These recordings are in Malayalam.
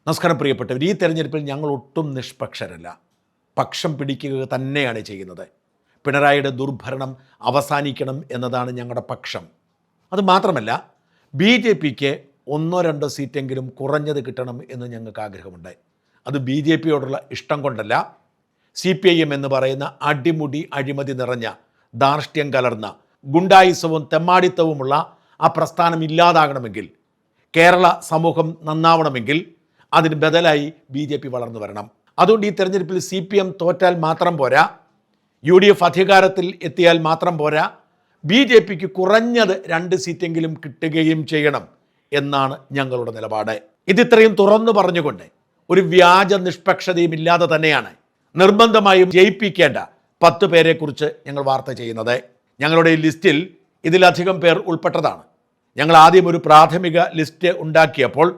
നമസ്കാരം പ്രിയപ്പെട്ടവർ, ഈ തെരഞ്ഞെടുപ്പിൽ ഞങ്ങൾ ഒട്ടും നിഷ്പക്ഷരല്ല. പക്ഷം പിടിക്കുക തന്നെയാണ് ചെയ്യുന്നത്. പിണറായിയുടെ ദുർഭരണം അവസാനിക്കണം എന്നതാണ് ഞങ്ങളുടെ പക്ഷം. അതുമാത്രമല്ല, BJPക്ക് 1-2 സീറ്റെങ്കിലും കുറഞ്ഞത് കിട്ടണം എന്ന് ഞങ്ങൾക്ക് ആഗ്രഹമുണ്ട്. അത് BJPയോടുള്ള ഇഷ്ടം കൊണ്ടല്ല. CPIM എന്ന് പറയുന്ന അടിമുടി അഴിമതി നിറഞ്ഞ ധാർഷ്ട്യം കലർന്ന ഗുണ്ടായിസവും തെമ്മാടിത്തവുമുള്ള ആ പ്രസ്ഥാനം ഇല്ലാതാകണമെങ്കിൽ, കേരള സമൂഹം നന്നാവണമെങ്കിൽ അതിന് ബദലായി BJP വളർന്നു വരണം. അതുകൊണ്ട് ഈ തെരഞ്ഞെടുപ്പിൽ CPM തോറ്റാൽ മാത്രം പോരാ, UDF അധികാരത്തിൽ എത്തിയാൽ മാത്രം പോരാ, BJPക്ക് കുറഞ്ഞത് 2 സീറ്റെങ്കിലും കിട്ടുകയും ചെയ്യണം എന്നാണ് ഞങ്ങളുടെ നിലപാട്. ഇതിത്രയും തുറന്നു പറഞ്ഞുകൊണ്ട് ഒരു വ്യാജ നിഷ്പക്ഷതയും ഇല്ലാതെ തന്നെയാണ് നിർബന്ധമായും ജയിപ്പിക്കേണ്ട 10 പേരെക്കുറിച്ച് ഞങ്ങൾ വാർത്ത ചെയ്യുന്നത്. ഞങ്ങളുടെ ഈ ലിസ്റ്റിൽ ഇതിലധികം പേർ ഉൾപ്പെട്ടതാണ്. ഞങ്ങൾ ആദ്യം ഒരു പ്രാഥമിക ലിസ്റ്റ് ഉണ്ടാക്കിയപ്പോൾ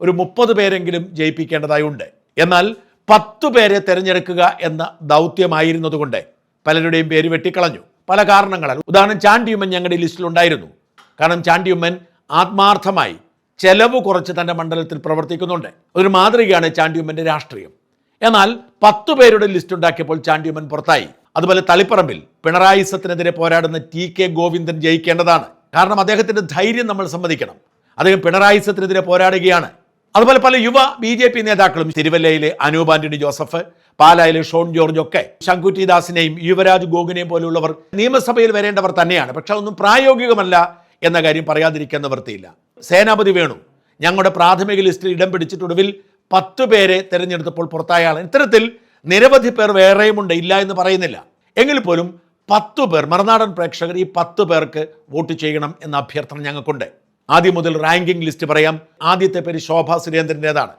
ഒരു 30 പേരെങ്കിലും ജയിപ്പിക്കേണ്ടതായുണ്ട്. എന്നാൽ 10 പേരെ തിരഞ്ഞെടുക്കുക എന്ന ദൗത്യമായിരുന്നതുകൊണ്ട് പലരുടെയും പേര് വെട്ടിക്കളഞ്ഞു, പല കാരണങ്ങളാൽ. ഉദാഹരണം, ചാണ്ടിയുമ്മൻ ഞങ്ങളുടെ ലിസ്റ്റിലുണ്ടായിരുന്നു. കാരണം ചാണ്ടിയുമ്മൻ ആത്മാർത്ഥമായി ചെലവ് കുറച്ച് തൻ്റെ മണ്ഡലത്തിൽ പ്രവർത്തിക്കുന്നുണ്ട്. ഒരു മാതൃകയാണ് ചാണ്ടിയുമ്മൻ്റെ രാഷ്ട്രീയം. എന്നാൽ 10 പേരുടെ ലിസ്റ്റ് ഉണ്ടാക്കിയപ്പോൾ ചാണ്ടിയുമ്മൻ പുറത്തായി. അതുപോലെ തളിപ്പറമ്പിൽ പിണറായിസത്തിനെതിരെ പോരാടുന്ന TK ഗോവിന്ദൻ ജയിക്കേണ്ടതാണ്. കാരണം അദ്ദേഹത്തിൻ്റെ ധൈര്യം നമ്മൾ സമ്മതിക്കണം. അദ്ദേഹം പിണറായിസത്തിനെതിരെ പോരാടുകയാണ്. അതുപോലെ പല യുവ BJP നേതാക്കളും, തിരുവല്ലയിലെ അനൂപ് ആന്റണി ജോസഫ്, പാലായിലെ ഷോൺ ജോർജ് ഒക്കെ ശങ്കുറ്റി ദാസിനെയും യുവരാജ് ഗോഗിനെയും പോലെയുള്ളവർ നിയമസഭയിൽ വരേണ്ടവർ തന്നെയാണ്. പക്ഷെ അതൊന്നും പ്രായോഗികമല്ല എന്ന കാര്യം പറയാതിരിക്കാൻ നിവൃത്തിയില്ല. സേനാപതി വേണു ഞങ്ങളുടെ പ്രാഥമിക ലിസ്റ്റിൽ ഇടം പിടിച്ചിട്ടൊടുവിൽ 10 പേരെ തിരഞ്ഞെടുത്തപ്പോൾ പുറത്തായാണ്. ഇത്തരത്തിൽ നിരവധി പേർ വേറെയുമുണ്ട്, ഇല്ല എന്ന് പറയുന്നില്ല. എങ്കിൽ പോലും 10 പേർ, മറുനാടൻ പ്രേക്ഷകർ ഈ 10 പേർക്ക് വോട്ട് ചെയ്യണം എന്ന അഭ്യർത്ഥന ഞങ്ങൾക്കുണ്ട്. ആദ്യം മുതൽ റാങ്കിംഗ് ലിസ്റ്റ് പറയാം. ആദ്യത്തെ പേര് ശോഭാ സുരേന്ദ്രൻ്റെതാണ്.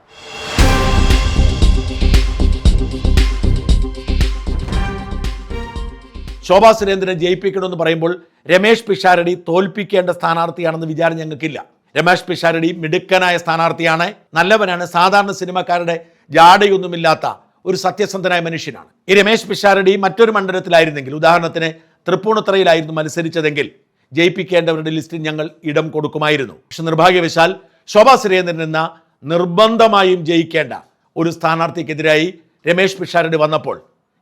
ശോഭാ സുരേന്ദ്രനെ ജയിപ്പിക്കണമെന്ന് പറയുമ്പോൾ രമേശ് പിഷാരടി തോൽപ്പിക്കേണ്ട സ്ഥാനാർത്ഥിയാണെന്ന് വിചാരം ഞങ്ങൾക്കില്ല. രമേശ് പിഷാരടി മിടുക്കനായ സ്ഥാനാർത്ഥിയാണ്, നല്ലവനാണ്, സാധാരണ സിനിമക്കാരുടെ ജാടയൊന്നുമില്ലാത്ത ഒരു സത്യസന്ധനായ മനുഷ്യനാണ്. ഈ രമേശ് പിഷാരടി മറ്റൊരു മണ്ഡലത്തിലായിരുന്നെങ്കിൽ, ഉദാഹരണത്തിന് തൃപ്പൂണിത്തറയിലായിരുന്നു മത്സരിച്ചതെങ്കിൽ, ജയിപ്പിക്കേണ്ടവരുടെ ലിസ്റ്റിൽ ഞങ്ങൾ ഇടം കൊടുക്കുമായിരുന്നു. പക്ഷെ നിർഭാഗ്യവശാൽ ശോഭാ സുരേന്ദ്രൻ എന്ന നിർബന്ധമായും ജയിക്കേണ്ട ഒരു സ്ഥാനാർത്ഥിക്കെതിരായി രമേശ് പിഷാരടി വന്നപ്പോൾ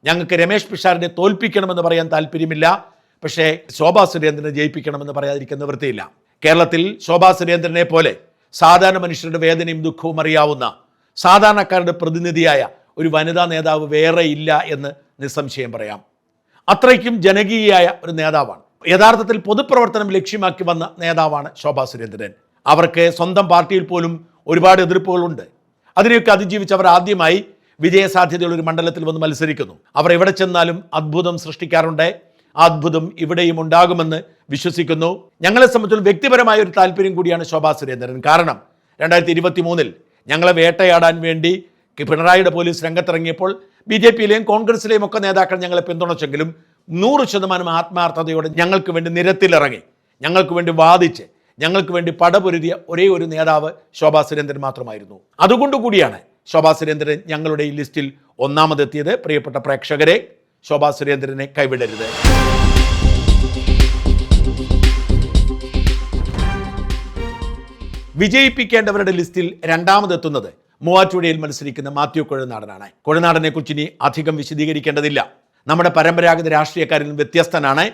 ഞങ്ങൾക്ക് രമേശ് പിഷാരടിയെ തോൽപ്പിക്കണമെന്ന് പറയാൻ താല്പര്യമില്ല. പക്ഷേ ശോഭാ സുരേന്ദ്രനെ ജയിപ്പിക്കണമെന്ന് പറയാതിരിക്കുന്ന നിവൃത്തിയില്ല. കേരളത്തിൽ ശോഭാ സുരേന്ദ്രനെ പോലെ സാധാരണ മനുഷ്യരുടെ വേദനയും ദുഃഖവും അറിയാവുന്ന സാധാരണക്കാരുടെ പ്രതിനിധിയായ ഒരു വനിതാ നേതാവ് വേറെ ഇല്ല എന്ന് നിസ്സംശയം പറയാം. അത്രയ്ക്കും ജനകീയയായ ഒരു നേതാവാണ്. യഥാർത്ഥത്തിൽ പൊതുപ്രവർത്തനം ലക്ഷ്യമാക്കി വന്ന നേതാവാണ് ശോഭാ സുരേന്ദ്രൻ. അവർക്ക് സ്വന്തം പാർട്ടിയിൽ പോലും ഒരുപാട് എതിർപ്പുകളുണ്ട്. അതിനെയൊക്കെ അതിജീവിച്ച് അവർ ആദ്യമായി വിജയസാധ്യതയുള്ള ഒരു മണ്ഡലത്തിൽ വന്ന് മത്സരിക്കുന്നു. അവർ എവിടെ ചെന്നാലും അത്ഭുതം സൃഷ്ടിക്കാറുണ്ട്. ആ അത്ഭുതം ഇവിടെയും ഉണ്ടാകുമെന്ന് വിശ്വസിക്കുന്നു. ഞങ്ങളെ സംബന്ധിച്ചുള്ള വ്യക്തിപരമായ ഒരു താല്പര്യം കൂടിയാണ് ശോഭാ സുരേന്ദ്രൻ. കാരണം 2023 ഞങ്ങളെ വേട്ടയാടാൻ വേണ്ടി പിണറായിയുടെ പോലീസ് രംഗത്തിറങ്ങിയപ്പോൾ BJPയിലെയും കോൺഗ്രസിലെയും ഒക്കെ നേതാക്കൾ ഞങ്ങളെ പിന്തുണച്ചെങ്കിലും 100% ആത്മാർത്ഥതയോടെ ഞങ്ങൾക്ക് വേണ്ടി നിരത്തിലിറങ്ങി, ഞങ്ങൾക്ക് വേണ്ടി വാദിച്ച്, ഞങ്ങൾക്ക് വേണ്ടി പടപൊരുതിയ ഒരേ ഒരു നേതാവ് ശോഭാ സുരേന്ദ്രൻ മാത്രമായിരുന്നു. അതുകൊണ്ടുകൂടിയാണ് ശോഭാ സുരേന്ദ്രൻ ഞങ്ങളുടെ ഈ ലിസ്റ്റിൽ ഒന്നാമതെത്തിയത്. പ്രിയപ്പെട്ട പ്രേക്ഷകരെ, ശോഭാ സുരേന്ദ്രനെ കൈവിടരുത്. വിജയിപ്പിക്കേണ്ടവരുടെ ലിസ്റ്റിൽ രണ്ടാമതെത്തുന്നത് മൂവാറ്റുപുഴയിൽ മത്സരിക്കുന്ന മാത്യു കൊഴുനാടനാണ്. കൊഴുനാടനെ കുറിച്ച് ഇനി അധികം വിശദീകരിക്കേണ്ടതില്ല. നമ്മുടെ പരമ്പരാഗത രാഷ്ട്രീയക്കാരിൽ വ്യത്യസ്തനാണ്.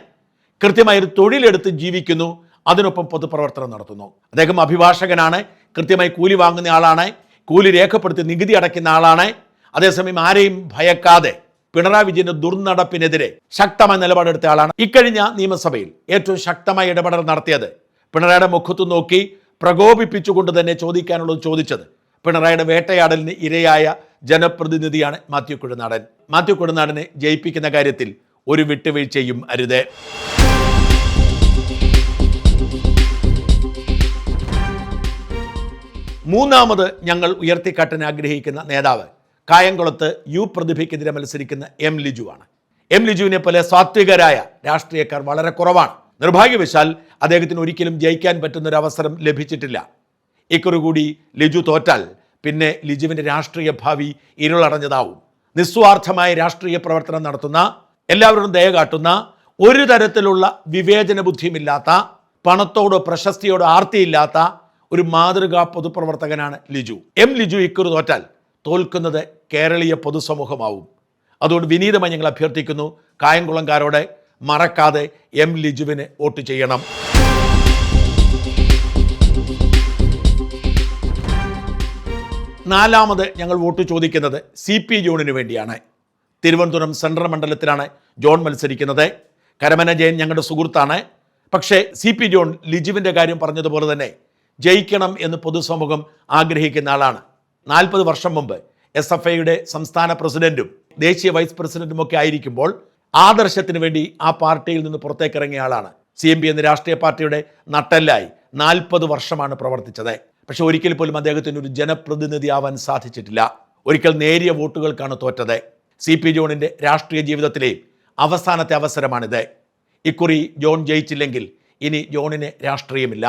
കൃത്യമായൊരു തൊഴിലെടുത്ത് ജീവിക്കുന്നു, അതിനൊപ്പം പൊതുപ്രവർത്തനം നടത്തുന്നു. അദ്ദേഹം അഭിഭാഷകനാണ്, കൃത്യമായി കൂലി വാങ്ങുന്ന ആളാണ്, കൂലി രേഖപ്പെടുത്തി നികുതി അടയ്ക്കുന്ന ആളാണ്. അതേസമയം ആരെയും ഭയക്കാതെ പിണറായി വിജയന്റെ ദുർനടപ്പിനെതിരെ ശക്തമായ നിലപാടെടുത്ത ആളാണ്. ഇക്കഴിഞ്ഞ നിയമസഭയിൽ ഏറ്റവും ശക്തമായ ഇടപെടൽ നടത്തിയത് പിണറായിയുടെ മുഖത്ത് നോക്കി പ്രകോപിപ്പിച്ചുകൊണ്ട് തന്നെ ചോദിക്കാനുള്ളത് ചോദിച്ചത് പിണറായിയുടെ വേട്ടയാടലിന് ഇരയായ ജനപ്രതിനിധിയാണ് മാത്യു കൊഴുനാടൻ. മാത്യു കൊഴുനാടനെ ജയിപ്പിക്കുന്ന കാര്യത്തിൽ ഒരു വിട്ടുവീഴ്ചയും അരുത്. മൂന്നാമത് ഞങ്ങൾ ഉയർത്തിക്കാട്ടാൻ ആഗ്രഹിക്കുന്ന നേതാവ് കായംകുളത്ത് പ്രതിഭയ്ക്കെതിരെ മത്സരിക്കുന്ന ലിജു ആണ്. ലിജുവിനെ പോലെ സാത്വികരായ രാഷ്ട്രീയക്കാർ വളരെ കുറവാണ്. നിർഭാഗ്യവശാൽ അദ്ദേഹത്തിന് ഒരിക്കലും ജയിക്കാൻ പറ്റുന്ന ഒരു അവസരം ലഭിച്ചിട്ടില്ല. ഇക്കുറി കൂടി ലിജു തോറ്റാൽ പിന്നെ ലിജുവിൻ്റെ രാഷ്ട്രീയ ഭാവി ഇരുളടഞ്ഞതാവും. നിസ്വാർത്ഥമായ രാഷ്ട്രീയ പ്രവർത്തനം നടത്തുന്ന, എല്ലാവരും ദയ കാട്ടുന്ന, ഒരു തരത്തിലുള്ള വിവേചന ബുദ്ധിയുമില്ലാത്ത, പണത്തോടോ പ്രശസ്തിയോടോ ആർത്തിയില്ലാത്ത ഒരു മാതൃകാ പൊതുപ്രവർത്തകനാണ് ലിജു. ലിജു ഇക്കുറി തോറ്റാൽ തോൽക്കുന്നത് കേരളീയ പൊതുസമൂഹമാവും. അതുകൊണ്ട് വിനീതമായി ഞങ്ങൾ അഭ്യർത്ഥിക്കുന്നു, കായംകുളംകാരോടെ മറക്കാതെ ലിജുവിന് വോട്ട് ചെയ്യണം. നാലാമത് ഞങ്ങൾ വോട്ട് ചോദിക്കുന്നത് CP ജോണിന് വേണ്ടിയാണ്. തിരുവനന്തപുരം സെൻട്രൽ മണ്ഡലത്തിലാണ് ജോൺ മത്സരിക്കുന്നത്. കരമന ജയൻ ഞങ്ങളുടെ സുഹൃത്താണ്. പക്ഷേ CP ജോൺ ലിജുവിൻ്റെ കാര്യം പറഞ്ഞതുപോലെ തന്നെ ജയിക്കണം എന്ന് പൊതുസമൂഹം ആഗ്രഹിക്കുന്ന ആളാണ്. 40 വർഷം മുമ്പ് SFIയുടെ സംസ്ഥാന പ്രസിഡന്റും ദേശീയ വൈസ് പ്രസിഡന്റും ഒക്കെ ആയിരിക്കുമ്പോൾ ആദർശത്തിന് വേണ്ടി ആ പാർട്ടിയിൽ നിന്ന് പുറത്തേക്കിറങ്ങിയ ആളാണ്. CMP എന്ന രാഷ്ട്രീയ പാർട്ടിയുടെ നട്ടെല്ലായി 40 വർഷമാണ് പ്രവർത്തിച്ചത്. പക്ഷെ ഒരിക്കൽ പോലും അദ്ദേഹത്തിന് ഒരു ജനപ്രതിനിധിയാവാൻ സാധിച്ചിട്ടില്ല. ഒരിക്കൽ നേരിയ വോട്ടുകൾക്കാണ് തോറ്റത്. CP ജോണിൻ്റെ രാഷ്ട്രീയ ജീവിതത്തിലെ അവസാനത്തെ അവസരമാണിത്. ഇക്കുറി ജോൺ ജയിച്ചില്ലെങ്കിൽ ഇനി ജോണിന് രാഷ്ട്രീയമില്ല.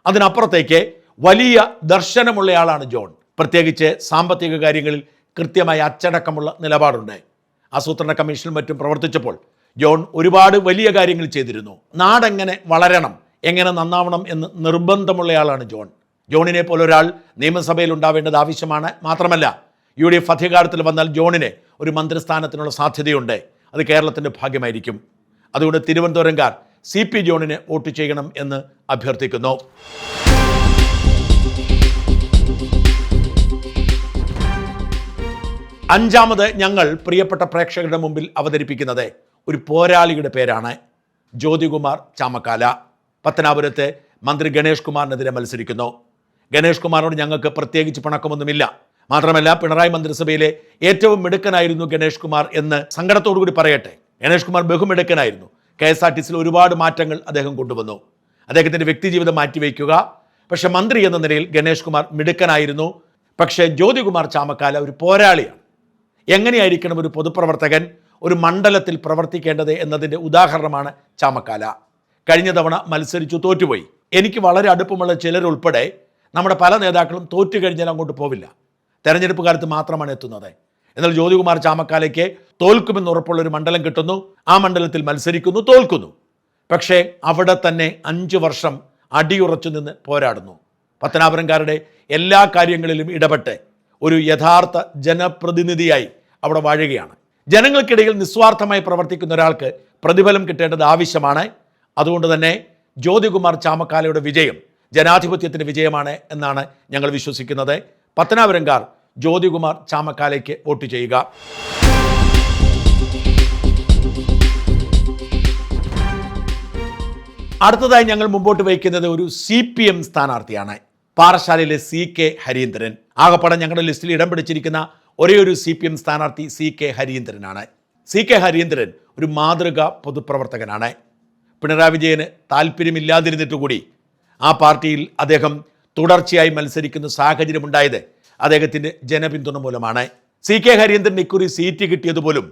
അതിനപ്പുറത്തേക്ക് വലിയ ദർശനമുള്ളയാളാണ് ജോൺ. പ്രത്യേകിച്ച് സാമ്പത്തിക കാര്യങ്ങളിൽ കൃത്യമായ അച്ചടക്കമുള്ള നിലപാടുണ്ട്. ആസൂത്രണ കമ്മീഷനും മറ്റും പ്രവർത്തിച്ചപ്പോൾ ജോൺ ഒരുപാട് വലിയ കാര്യങ്ങൾ ചെയ്തിരുന്നു. നാടെങ്ങനെ വളരണം, എങ്ങനെ നന്നാവണം എന്ന് നിർബന്ധമുള്ളയാളാണ് ജോൺ. ജോണിനെ പോലൊരാൾ നിയമസഭയിൽ ഉണ്ടാവേണ്ടത് ആവശ്യമാണ്. മാത്രമല്ല UDF അധികാരത്തിൽ വന്നാൽ ജോണിന് ഒരു മന്ത്രിസ്ഥാനത്തിനുള്ള സാധ്യതയുണ്ട്. അത് കേരളത്തിൻ്റെ ഭാഗ്യമായിരിക്കും. അതുകൊണ്ട് തിരുവനന്തപുരംകാർ CP ജോണിന് വോട്ട് ചെയ്യണം എന്ന് അഭ്യർത്ഥിക്കുന്നു. അഞ്ചാമത് ഞങ്ങൾ പ്രിയപ്പെട്ട പ്രേക്ഷകരുടെ മുമ്പിൽ അവതരിപ്പിക്കുന്നത് ഒരു പോരാളിയുടെ പേരാണ്. ജ്യോതികുമാർ ചാമക്കാല പത്തനാപുരത്തെ മന്ത്രി ഗണേഷ് കുമാറിനെതിരെ മത്സരിക്കുന്നു. ഗണേഷ് കുമാറിനോട് ഞങ്ങൾക്ക് പ്രത്യേകിച്ച് പിണക്കമൊന്നുമില്ല. മാത്രമല്ല പിണറായി മന്ത്രിസഭയിലെ ഏറ്റവും മിടുക്കനായിരുന്നു ഗണേഷ് കുമാർ എന്ന് സങ്കടത്തോടു കൂടി പറയട്ടെ. ഗണേഷ് കുമാർ ബഹുമിടുക്കനായിരുന്നു. KSRTCയിൽ ഒരുപാട് മാറ്റങ്ങൾ അദ്ദേഹം കൊണ്ടുവന്നു. അദ്ദേഹത്തിൻ്റെ വ്യക്തിജീവിതം മാറ്റിവെക്കുക. പക്ഷെ മന്ത്രി എന്ന നിലയിൽ ഗണേഷ് കുമാർ മിടുക്കനായിരുന്നു. പക്ഷേ ജ്യോതികുമാർ ചാമക്കാല ഒരു പോരാളിയാണ്. എങ്ങനെയായിരിക്കണം ഒരു പൊതുപ്രവർത്തകൻ ഒരു മണ്ഡലത്തിൽ പ്രവർത്തിക്കേണ്ടത് എന്നതിൻ്റെ ഉദാഹരണമാണ് ചാമക്കാല. കഴിഞ്ഞ തവണ മത്സരിച്ചു തോറ്റുപോയി. എനിക്ക് വളരെ അടുപ്പമുള്ള ചിലരുൾപ്പെടെ നമ്മുടെ പല നേതാക്കളും തോറ്റു കഴിഞ്ഞാൽ അങ്ങോട്ട് പോവില്ല, തെരഞ്ഞെടുപ്പ് കാലത്ത് മാത്രമാണ് എത്തുന്നത്. എന്നാൽ ജ്യോതികുമാർ ചാമക്കാലയ്ക്ക് തോൽക്കുമെന്ന് ഉറപ്പുള്ള ഒരു മണ്ഡലം കിട്ടുന്നു. ആ മണ്ഡലത്തിൽ മത്സരിക്കുന്നു, തോൽക്കുന്നു. പക്ഷേ അവിടെ തന്നെ 5 വർഷം അടിയുറച്ചു നിന്ന് പോരാടുന്നു. പത്തനാപുരംകാരുടെ എല്ലാ കാര്യങ്ങളിലും ഇടപെട്ട് ഒരു യഥാർത്ഥ ജനപ്രതിനിധിയായി അവിടെ വാഴുകയാണ്. ജനങ്ങൾക്കിടയിൽ നിസ്വാർത്ഥമായി പ്രവർത്തിക്കുന്ന ഒരാൾക്ക് പ്രതിഫലം കിട്ടേണ്ടത് ആവശ്യമാണ്. അതുകൊണ്ട് തന്നെ ജ്യോതികുമാർ ചാമക്കാലയുടെ വിജയം ജനാധിപത്യത്തിൻ്റെ വിജയമാണ് എന്നാണ് ഞങ്ങൾ വിശ്വസിക്കുന്നത്. പത്തനാപുരംകാർ ജ്യോതികുമാർ ചാമക്കാലയ്ക്ക് വോട്ട് ചെയ്യുക. അടുത്തതായി ഞങ്ങൾ മുമ്പോട്ട് വയ്ക്കുന്നത് ഒരു CPM സ്ഥാനാർത്ഥിയാണ്. പാറശാലയിലെ CK ഹരീന്ദ്രൻ. ആകപ്പാടെ ഞങ്ങളുടെ ലിസ്റ്റിൽ ഇടം പിടിച്ചിരിക്കുന്ന ഒരേ ഒരു CPM സ്ഥാനാർത്ഥി CK ഹരീന്ദ്രനാണ്. CK ഹരീന്ദ്രൻ ഒരു മാതൃകാ പൊതുപ്രവർത്തകനാണ്. പിണറായി വിജയന് താല്പര്യമില്ലാതിരുന്നിട്ട് കൂടി ആ പാർട്ടിയിൽ അദ്ദേഹം തുടർച്ചയായി മത്സരിക്കുന്ന സാഹചര്യമുണ്ടായത് അദ്ദേഹത്തിൻ്റെ ജനപിന്തുണ മൂലമാണ്. CK ഹരീന്ദ്രൻ ഇക്കുറി സീറ്റ് കിട്ടിയതുപോലും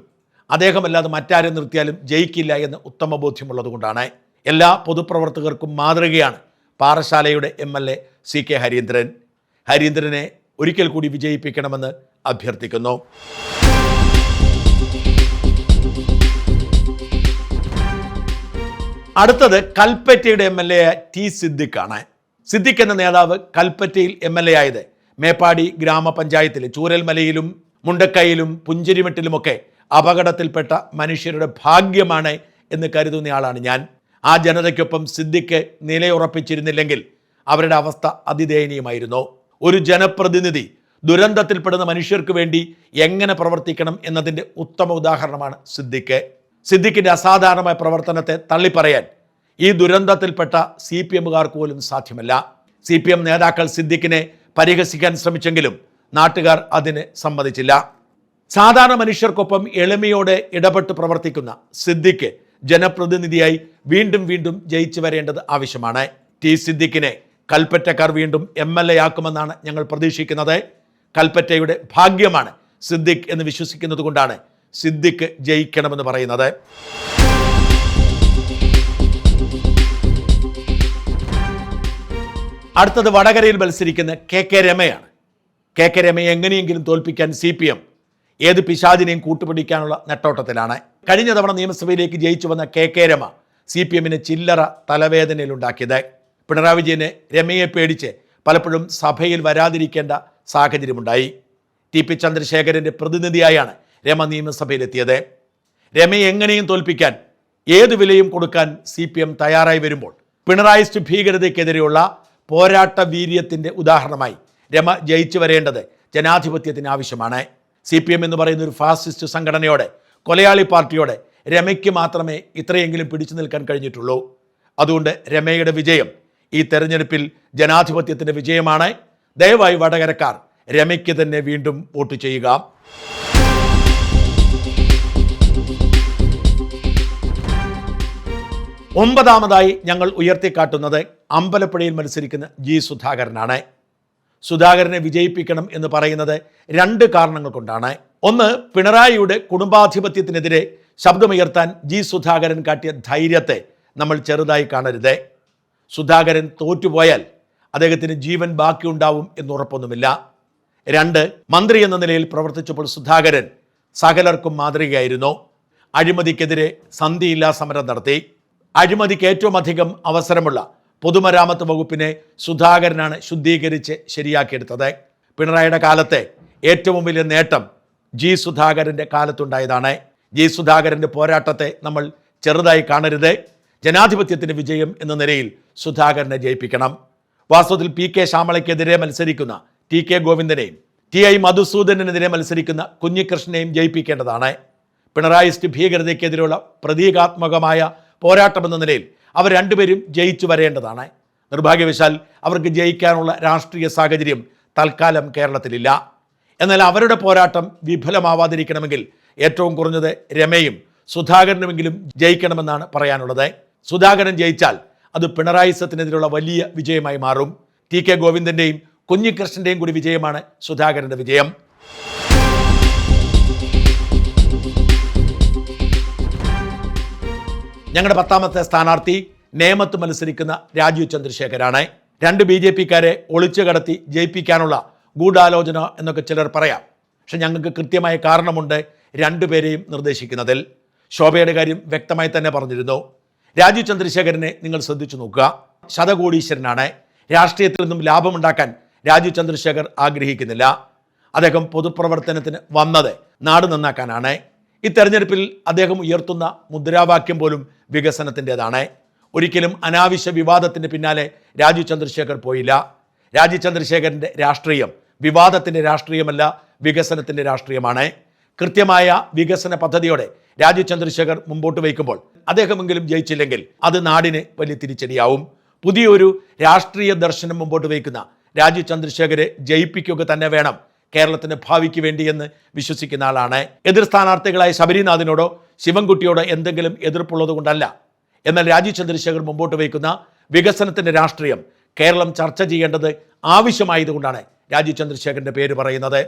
അദ്ദേഹമല്ലാതെ മറ്റാരെ നിർത്തിയാലും ജയിക്കില്ല എന്ന് ഉത്തമ ബോധ്യമുള്ളതുകൊണ്ടാണ്. എല്ലാ പൊതുപ്രവർത്തകർക്കും മാതൃകയാണ് പാറശാലയുടെ MLA CK ഹരീന്ദ്രൻ. ഹരീന്ദ്രനെ ഒരിക്കൽ കൂടി വിജയിപ്പിക്കണമെന്ന് അഭ്യർത്ഥിക്കുന്നു. അടുത്തത് കൽപ്പറ്റയുടെ MLA T സിദ്ദിഖാണ്. സിദ്ദിഖ് എന്ന നേതാവ് കൽപ്പറ്റയിൽ MLA ആയത് മേപ്പാടി ഗ്രാമപഞ്ചായത്തിലെ ചൂരൽമലയിലും മുണ്ടക്കയിലും പുഞ്ചിരിമെട്ടിലുമൊക്കെ അപകടത്തിൽപ്പെട്ട മനുഷ്യരുടെ ഭാഗ്യമാണ് എന്ന് കരുതുന്നയാളാണ് ഞാൻ. ആ ജനതയ്ക്കൊപ്പം സിദ്ദിഖ് നിലയുറപ്പിച്ചിരുന്നില്ലെങ്കിൽ അവരുടെ അവസ്ഥ അതിദയനീയമായിരുന്നു. ഒരു ജനപ്രതിനിധി ദുരന്തത്തിൽപ്പെടുന്ന മനുഷ്യർക്ക് വേണ്ടി എങ്ങനെ പ്രവർത്തിക്കണം എന്നതിൻ്റെ ഉത്തമ ഉദാഹരണമാണ് സിദ്ദിഖ്. സിദ്ദിഖിൻ്റെ അസാധാരണമായ പ്രവർത്തനത്തെ തള്ളിപ്പറയാൻ ഈ ദുരന്തത്തിൽപ്പെട്ട CPMകാർക്ക് പോലും സാധ്യമല്ല. CPM നേതാക്കൾ സിദ്ദിഖിനെ പരിഹസിക്കാൻ ശ്രമിച്ചെങ്കിലും നാട്ടുകാർ അതിന് സമ്മതിച്ചില്ല. സാധാരണ മനുഷ്യർക്കൊപ്പം എളിമയോടെ ഇടപെട്ട് പ്രവർത്തിക്കുന്ന സിദ്ദിഖ് ജനപ്രതിനിധിയായി വീണ്ടും വീണ്ടും ജയിച്ചു വരേണ്ടത് ആവശ്യമാണ്. T സിദ്ദിഖിനെ കൽപ്പറ്റക്കാർ വീണ്ടും MLA ആക്കുമെന്നാണ് ഞങ്ങൾ പ്രതീക്ഷിക്കുന്നത്. കൽപ്പറ്റയുടെ ഭാഗ്യമാണ് സിദ്ദിഖ് എന്ന് വിശ്വസിക്കുന്നത് കൊണ്ടാണ് സിദ്ദിഖ് ജയിക്കണമെന്ന് പറയുന്നത്. അടുത്തത് വടകരയിൽ മത്സരിക്കുന്ന KK രമയാണ്. KK രമയെ എങ്ങനെയെങ്കിലും തോൽപ്പിക്കാൻ CPM ഏത് പിശാചിനെയും കൂട്ടുപിടിക്കാനുള്ള നെട്ടോട്ടത്തിലാണ്. കഴിഞ്ഞ തവണ നിയമസഭയിലേക്ക് ജയിച്ചു വന്ന KK രമ CPMന് ചില്ലറ തലവേദനയിലുണ്ടാക്കിയത്. പിണറായി വിജയന് രമയെ പേടിച്ച് പലപ്പോഴും സഭയിൽ വരാതിരിക്കേണ്ട സാഹചര്യമുണ്ടായി. ടി പി ചന്ദ്രശേഖരൻ്റെ പ്രതിനിധിയായാണ് രമ നിയമസഭയിലെത്തിയത്. രമയെ എങ്ങനെയും തോൽപ്പിക്കാൻ ഏതു വിലയും കൊടുക്കാൻ CPM തയ്യാറായി വരുമ്പോൾ പിണറായിസ്റ്റ് ഭീകരതയ്ക്കെതിരെയുള്ള പോരാട്ട വീര്യത്തിൻ്റെ ഉദാഹരണമായി രമ ജയിച്ചു വരേണ്ടത് ജനാധിപത്യത്തിന് ആവശ്യമാണ്. CPM എന്ന് പറയുന്ന ഒരു ഫാസിസ്റ്റ് സംഘടനയോടെ, കൊലയാളി പാർട്ടിയോടെ രമയ്ക്ക് മാത്രമേ ഇത്രയെങ്കിലും പിടിച്ചു നിൽക്കാൻ കഴിഞ്ഞിട്ടുള്ളൂ. അതുകൊണ്ട് രമയുടെ വിജയം ഈ തെരഞ്ഞെടുപ്പിൽ ജനാധിപത്യത്തിൻ്റെ വിജയമാണ്. ദയവായി വടകരക്കാർ രമയ്ക്ക് തന്നെ വീണ്ടും വോട്ട് ചെയ്യുക. ഒമ്പതാമതായി ഞങ്ങൾ ഉയർത്തിക്കാട്ടുന്നത് അമ്പലപ്പുഴയിൽ മത്സരിക്കുന്ന ജി സുധാകരനാണ്. സുധാകരനെ വിജയിപ്പിക്കണം എന്ന് പറയുന്നത് രണ്ട് കാരണങ്ങൾ കൊണ്ടാണ്. ഒന്ന്, പിണറായിയുടെ കുടുംബാധിപത്യത്തിനെതിരെ ശബ്ദമുയർത്താൻ ജി സുധാകരൻ കാട്ടിയ ധൈര്യത്തെ നമ്മൾ ചെറുതായി കാണരുത്. സുധാകരൻ തോറ്റുപോയാൽ അദ്ദേഹത്തിന് ജീവൻ ബാക്കിയുണ്ടാവും എന്നുറപ്പൊന്നുമില്ല. രണ്ട്, മന്ത്രി എന്ന നിലയിൽ പ്രവർത്തിച്ചപ്പോൾ സുധാകരൻ സകലർക്കും മാതൃകയായിരുന്നു. അഴിമതിക്കെതിരെ സന്ധിയില്ലാ സമരം നടത്തി. അഴിമതിക്ക് ഏറ്റവും അധികം അവസരമുള്ള പൊതുമരാമത്ത് വകുപ്പിനെ സുധാകരനാണ് ശുദ്ധീകരിച്ച് ശരിയാക്കിയെടുത്തത്. പിണറായിയുടെ കാലത്തെ ഏറ്റവും വലിയ നേട്ടം ജി സുധാകരൻ്റെ കാലത്തുണ്ടായതാണ്. ജി സുധാകരൻ്റെ പോരാട്ടത്തെ നമ്മൾ ചെറുതായി കാണരുത്. ജനാധിപത്യത്തിൻ്റെ വിജയം എന്ന നിലയിൽ സുധാകരനെ ജയിപ്പിക്കണം. വാസ്തവത്തിൽ PK ശ്യാമളയ്ക്കെതിരെ മത്സരിക്കുന്ന TK ഗോവിന്ദനെയും TI മധുസൂദനെതിരെ മത്സരിക്കുന്ന കുഞ്ഞികൃഷ്ണനെയും ജയിപ്പിക്കേണ്ടതാണ്. പിണറായിസ്റ്റ് ഭീകരതയ്ക്കെതിരെയുള്ള പ്രതീകാത്മകമായ പോരാട്ടമെന്ന നിലയിൽ അവർ രണ്ടുപേരും ജയിച്ചു വരേണ്ടതാണ്. നിർഭാഗ്യവശാൽ അവർക്ക് ജയിക്കാനുള്ള രാഷ്ട്രീയ സാഹചര്യം തൽക്കാലം കേരളത്തിലില്ല. എന്നാൽ അവരുടെ പോരാട്ടം വിഫലമാവാതിരിക്കണമെങ്കിൽ ഏറ്റവും കുറഞ്ഞത് രമയും സുധാകരനുമെങ്കിലും ജയിക്കണമെന്നാണ് പറയാനുള്ളത്. സുധാകരൻ ജയിച്ചാൽ അത് പിണറായിസത്തിനെതിരെയുള്ള വലിയ വിജയമായി മാറും. TK ഗോവിന്ദൻ്റെയും കുഞ്ഞികൃഷ്ണൻ്റെയും കൂടി വിജയമാണ് സുധാകരൻ്റെ വിജയം. ഞങ്ങളുടെ 10ാമത്തെ സ്ഥാനാർത്ഥി നേമത്ത് മത്സരിക്കുന്ന രാജീവ് ചന്ദ്രശേഖരാണ്. രണ്ട് BJPക്കാരെ ഒളിച്ചു കടത്തി ജയിപ്പിക്കാനുള്ള ഗൂഢാലോചന എന്നൊക്കെ ചിലർ പറയാം. പക്ഷെ ഞങ്ങൾക്ക് കൃത്യമായ കാരണമുണ്ട് രണ്ടുപേരെയും നിർദ്ദേശിക്കുന്നതിൽ. ശോഭയുടെ കാര്യം വ്യക്തമായി തന്നെ പറഞ്ഞിരുന്നു. രാജീവ് ചന്ദ്രശേഖരനെ നിങ്ങൾ ശ്രദ്ധിച്ചു നോക്കുക. ശതകോടീശ്വരനാണ്. രാഷ്ട്രീയത്തിൽ നിന്നും ലാഭമുണ്ടാക്കാൻ രാജീവ് ചന്ദ്രശേഖർ ആഗ്രഹിക്കുന്നില്ല. അദ്ദേഹം പൊതുപ്രവർത്തനത്തിന് വന്നത് നാട് നന്നാക്കാനാണ്. ഈ തെരഞ്ഞെടുപ്പിൽ അദ്ദേഹം ഉയർത്തുന്ന മുദ്രാവാക്യം പോലും വികസനത്തിൻ്റെതാണ്. ഒരിക്കലും അനാവശ്യ വിവാദത്തിൻ്റെ പിന്നാലെ രാജീവ് ചന്ദ്രശേഖർ പോയില്ല. രാജീവ് ചന്ദ്രശേഖരൻ്റെ രാഷ്ട്രീയം വിവാദത്തിൻ്റെ രാഷ്ട്രീയമല്ല, വികസനത്തിൻ്റെ രാഷ്ട്രീയമാണ്. കൃത്യമായ വികസന പദ്ധതിയോടെ രാജീവ് ചന്ദ്രശേഖർ മുമ്പോട്ട് വയ്ക്കുമ്പോൾ അദ്ദേഹമെങ്കിലും ജയിച്ചില്ലെങ്കിൽ അത് നാടിന് വലിയ തിരിച്ചടിയാവും. പുതിയൊരു രാഷ്ട്രീയ ദർശനം മുമ്പോട്ട് വയ്ക്കുന്ന രാജീവ് ചന്ദ്രശേഖരെ ജയിപ്പിക്കുക തന്നെ വേണം കേരളത്തിൻ്റെ ഭാവിക്ക് വേണ്ടിയെന്ന് വിശ്വസിക്കുന്ന ആളാണ്. എതിർ സ്ഥാനാർത്ഥികളായ ശബരിനാഥിനോടോ ശിവൻകുട്ടിയോടോ എന്തെങ്കിലും എതിർപ്പുള്ളത് കൊണ്ടല്ല. എന്നാൽ രാജീവ് ചന്ദ്രശേഖർ മുമ്പോട്ട് വയ്ക്കുന്ന വികസനത്തിൻ്റെ രാഷ്ട്രീയം കേരളം ചർച്ച ചെയ്യേണ്ടത് ആവശ്യമായതുകൊണ്ടാണ് രാജീവ് ചന്ദ്രശേഖരൻ്റെ പേര് പറയുന്നത്.